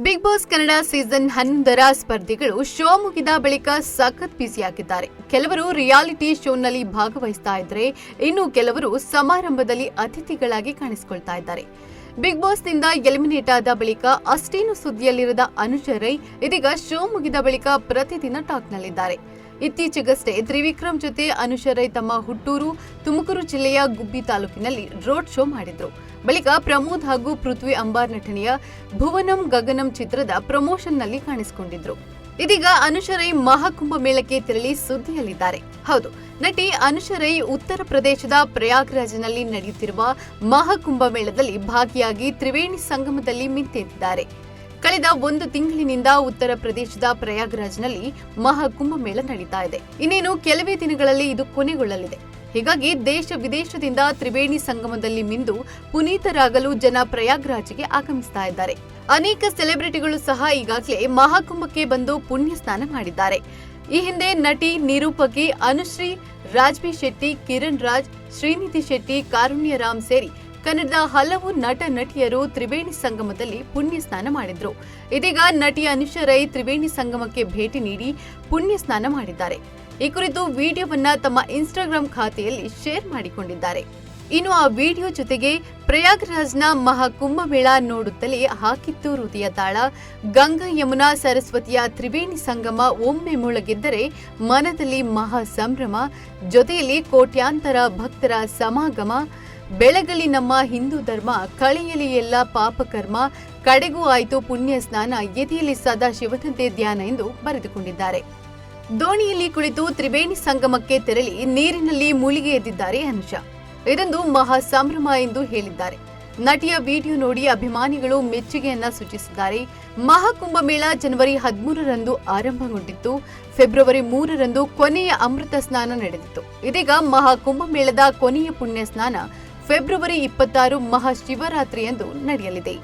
Big boss Kannada season 11ರ ಸ್ಪರ್ಧಿಗಳು show ಮುಗಿದ ಬಳಿಕ ಸಖತ್ ಬ್ಯುಸಿಯಾಗಿದ್ದಾರೆ. ಕೆಲವರು ರಿಯಾಲಿಟಿ ಶೋನಲ್ಲಿ ಭಾಗವಹಿಸ್ತಾ ಇದ್ರೆ, ಇನ್ನು ಕೆಲವರು ಸಮಾರಂಭದಲ್ಲಿ ಅತಿಥಿಗಳಾಗಿ ಕಾಣಿಸಿಕೊಳ್ತಾ ಇದ್ದಾರೆ. ಬಿಗ್ ಬಾಸ್ನಿಂದ ಎಲಿಮಿನೇಟ್ ಆದ ಬಳಿಕ ಅಷ್ಟೇನು ಸುದ್ದಿಯಲ್ಲಿರದ ಅನುಷಾ ರೈ ಇದೀಗ ಶೋ ಮುಗಿದ ಬಳಿಕ ಪ್ರತಿದಿನ ಟಾಕ್ನಲ್ಲಿದ್ದಾರೆ. ಇತ್ತೀಚೆಗಷ್ಟೇ ತ್ರಿವಿಕ್ರಮ್ ಜೊತೆ ಅನುಷಾ ರೈ ತಮ್ಮ ಹುಟ್ಟೂರು ತುಮಕೂರು ಜಿಲ್ಲೆಯ ಗುಬ್ಬಿ ತಾಲೂಕಿನಲ್ಲಿ ರೋಡ್ ಶೋ ಮಾಡಿದ್ರು. ಬಳಿಕ ಪ್ರಮೋದ್ ಹಾಗೂ ಪೃಥ್ವಿ ಅಂಬಾರ್ ನಟನೆಯ ಭುವನಂ ಗಗನಂ ಚಿತ್ರದ ಪ್ರಮೋಷನ್ನಲ್ಲಿ ಕಾಣಿಸಿಕೊಂಡಿದ್ರು. ಇದೀಗ ಅನುಷಾ ರೈ ಮಹಾಕುಂಭ ಮೇಳಕ್ಕೆ ತೆರಳಿ ಸುದ್ದಿಯಲ್ಲಿದ್ದಾರೆ. ಹೌದು, ನಟಿ ಅನುಷಾ ರೈ ಉತ್ತರ ಪ್ರದೇಶದ ಪ್ರಯಾಗ್ರಾಜ್ನಲ್ಲಿ ನಡೆಯುತ್ತಿರುವ ಮಹಾಕುಂಭ ಮೇಳದಲ್ಲಿ ಭಾಗಿಯಾಗಿ ತ್ರಿವೇಣಿ ಸಂಗಮದಲ್ಲಿ ಮಿಂತೆದ್ದಿದ್ದಾರೆ. ಕಳೆದ 1 ತಿಂಗಳಿನಿಂದ ಉತ್ತರ ಪ್ರದೇಶದ ಪ್ರಯಾಗ್ರಾಜ್ನಲ್ಲಿ ಮಹಾಕುಂಭ ಮೇಳ ನಡೀತಾ ಇದೆ. ಇನ್ನೇನು ಕೆಲವೇ ದಿನಗಳಲ್ಲಿ ಇದು ಕೊನೆಗೊಳ್ಳಲಿದೆ. ಹೀಗಾಗಿ ದೇಶ ವಿದೇಶದಿಂದ ತ್ರಿವೇಣಿ ಸಂಗಮದಲ್ಲಿ ಮಿಂದು ಪುನೀತರಾಗಲು ಜನ ಪ್ರಯಾಗ್ರಾಜ್ಗೆ ಆಗಮಿಸ್ತಾ ಇದ್ದಾರೆ. ಅನೇಕ ಸೆಲೆಬ್ರಿಟಿಗಳು ಸಹ ಈಗಾಗಲೇ ಮಹಾಕುಂಭಕ್ಕೆ ಬಂದು ಪುಣ್ಯ ಸ್ನಾನ ಮಾಡಿದ್ದಾರೆ. ಈ ಹಿಂದೆ ನಟಿ ನಿರೂಪಕಿ ಅನುಶ್ರೀ, ರಾಜ್ಬಿ ಶೆಟ್ಟಿ, ಕಿರಣ್ ರಾಜ್, ಶ್ರೀನಿಧಿ ಶೆಟ್ಟಿ, ಕಾರುಣ್ಯ ರಾಮ್ ಸೇರಿ ಕನ್ನಡದ ಹಲವು ನಟ ನಟಿಯರು ತ್ರಿವೇಣಿ ಸಂಗಮದಲ್ಲಿ ಪುಣ್ಯ ಸ್ನಾನ ಮಾಡಿದ್ರು. ಇದೀಗ ನಟಿ ಅನುಷಾ ರೈ ತ್ರಿವೇಣಿ ಸಂಗಮಕ್ಕೆ ಭೇಟಿ ನೀಡಿ ಪುಣ್ಯ ಸ್ನಾನ ಮಾಡಿದ್ದಾರೆ. ಈ ಕುರಿತು ವಿಡಿಯೋವನ್ನ ತಮ್ಮ ಇನ್ಸ್ಟಾಗ್ರಾಮ್ ಖಾತೆಯಲ್ಲಿ ಶೇರ್ ಮಾಡಿಕೊಂಡಿದ್ದಾರೆ. ಇನ್ನು ಆ ವಿಡಿಯೋ ಜೊತೆಗೆ ಪ್ರಯಾಗ್ರಾಜ್ನ ಮಹಾಕುಂಭ ಮೇಳ ನೋಡುತ್ತಲೇ ಹಾಕಿತ್ತು ಹೃದಯ ತಾಳ, ಗಂಗಾ ಯಮುನಾ ಸರಸ್ವತಿಯ ತ್ರಿವೇಣಿ ಸಂಗಮ ಒಮ್ಮೆ ಮುಳುಗೆದ್ದರೆ ಮನದಲ್ಲಿ ಮಹಾ ಸಂಭ್ರಮ, ಜೊತೆಯಲ್ಲಿ ಕೋಟ್ಯಾಂತರ ಭಕ್ತರ ಸಮಾಗಮ, ಬೆಳಗಲಿ ನಮ್ಮ ಹಿಂದೂ ಧರ್ಮ, ಕಳೆಯಲಿ ಎಲ್ಲ ಪಾಪಕರ್ಮ, ಕಡೆಗೂ ಆಯಿತು ಪುಣ್ಯ ಸ್ನಾನ, ಎದೆಯಲ್ಲಿ ಸದಾ ಶಿವನಂತೆ ಧ್ಯಾನ ಎಂದು ಬರೆದುಕೊಂಡಿದ್ದಾರೆ. ದೋಣಿಯಲ್ಲಿ ಕುಳಿತು ತ್ರಿವೇಣಿ ಸಂಗಮಕ್ಕೆ ತೆರಳಿ ನೀರಿನಲ್ಲಿ ಮುಳುಗಿ ಎದ್ದಿದ್ದಾರೆ ಅನುಷಾ. ಇದೊಂದು ಮಹಾ ಸಂಭ್ರಮ ಎಂದು ಹೇಳಿದ್ದಾರೆ. ನಟಿಯ ವಿಡಿಯೋ ನೋಡಿ ಅಭಿಮಾನಿಗಳು ಮೆಚ್ಚುಗೆಯನ್ನ ಸೂಚಿಸಿದ್ದಾರೆ. ಮಹಾಕುಂಭ ಮೇಳ ಜನವರಿ 13ರಂದು ಆರಂಭಗೊಂಡಿತ್ತು. ಫೆಬ್ರವರಿ 3ರಂದು ಕೊನೆಯ ಅಮೃತ ಸ್ನಾನ ನಡೆದಿತ್ತು. ಇದೀಗ ಮಹಾಕುಂಭ ಮೇಳದ ಕೊನೆಯ ಪುಣ್ಯ ಸ್ನಾನ ಫೆಬ್ರವರಿ 26 ಮಹಾಶಿವರಾತ್ರಿಯಂದು ನಡೆಯಲಿದೆ.